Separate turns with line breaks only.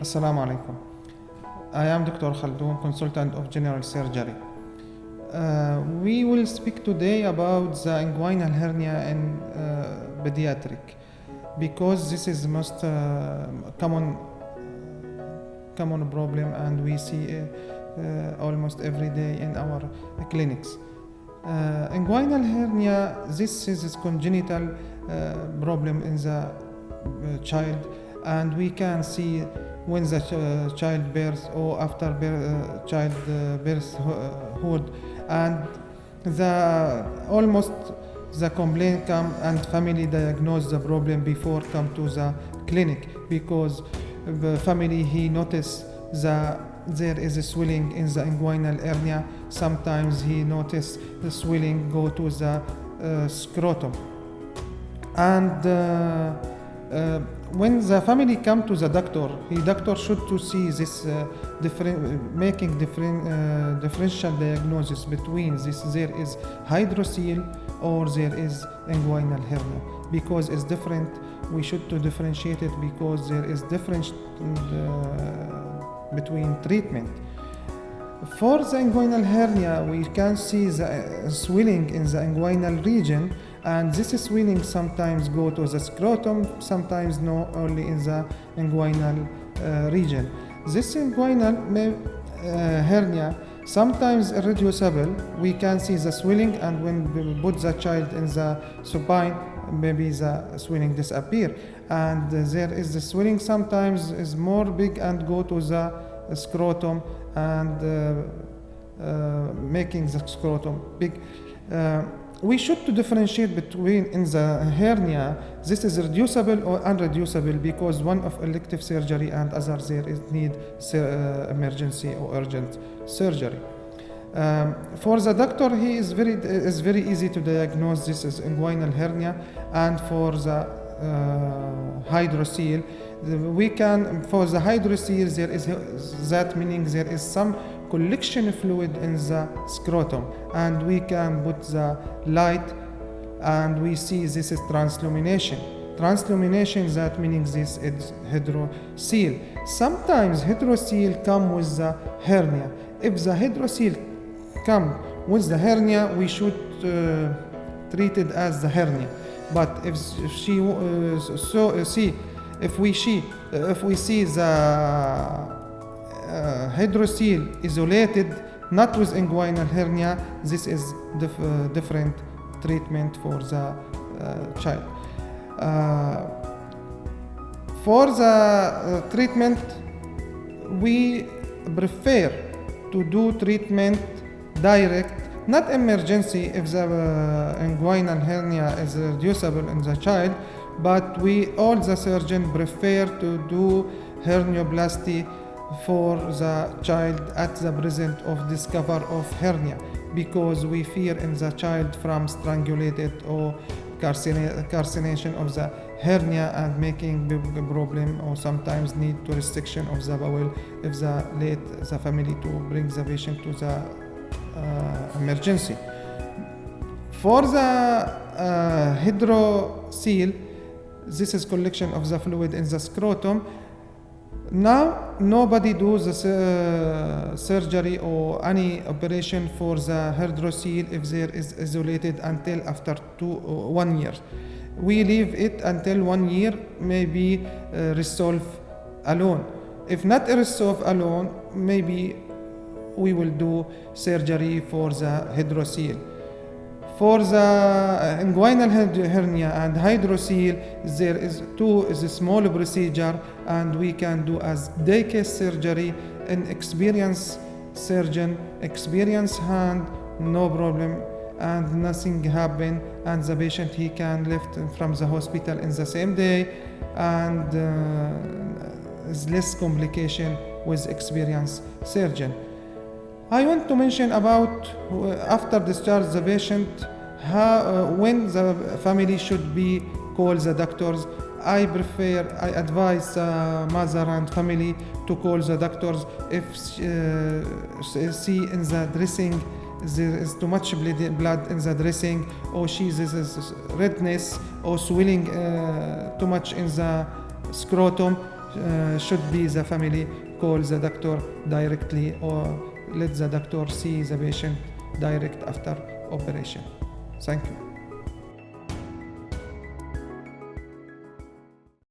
Assalamu alaikum. I am Dr. Khaldoun, consultant of general surgery. We will speak today about the inguinal hernia in pediatric, because this is the most common problem, and we see almost every day in our clinics. Inguinal hernia, this is a congenital problem in the child, and we can see when the childbirth or after childbirthhood, and almost the complaint come and family diagnose the problem before come to the clinic, because the family he notice there is a swelling in the inguinal hernia. Sometimes he notice the swelling go to the scrotum, and when the family come to the doctor should to see this differential diagnosis between this there is hydrocele or there is inguinal hernia, because it's different. We should to differentiate it, because there is difference between treatment. For the inguinal hernia, we can see the swelling in the inguinal region, and this swelling sometimes go to the scrotum, sometimes no, only in the inguinal region. This inguinal hernia sometimes irreducible. We can see the swelling, and when we put the child in the supine, maybe the swelling disappear, and there is the swelling sometimes is more big and go to the scrotum and making the scrotum big. We should to differentiate between in the hernia, this is reducible or unreducible, because one of elective surgery and others there is need emergency or urgent surgery. For the doctor, he is very easy to diagnose this as inguinal hernia, and for the hydrocele, we can, for the hydrocele, there is that meaning there is some collection fluid in the scrotum, and we can put the light and we see this is translumination. Translumination, that meaning this is hydrocele. Sometimes hydrocele come with the hernia. If the hydrocele come with the hernia, we should treat it as the hernia. But if we see the hydrocele isolated, not with inguinal hernia, this is different treatment for the child. For the treatment, we prefer to do treatment direct, not emergency if the inguinal hernia is reducible in the child, but all the surgeons prefer to do hernioplasty for the child at the present of discover of hernia, because we fear in the child from strangulated or carcination of the hernia and making big problem, or sometimes need to resection of the bowel if the family to bring the patient to the emergency. For the hydrocele, this is collection of the fluid in the scrotum. Now nobody does the surgery or any operation for the hydrocele if there is isolated until after 1 year. We leave it until 1 year, maybe resolve alone. If not resolve alone, maybe we will do surgery for the hydrocele. For the inguinal hernia and hydrocele, there is a small procedure, and we can do as day case surgery. An experienced surgeon, experienced hand, no problem, and nothing happen, and the patient he can lift from the hospital in the same day, and is less complication with experienced surgeon. I want to mention about after discharge the patient, when the family should be call the doctors. I advise mother and family to call the doctors if see in the dressing there is too much blood in the dressing, or there is redness or swelling too much in the scrotum, should be the family call the doctor directly or let the doctor see the patient direct after operation. Thank you.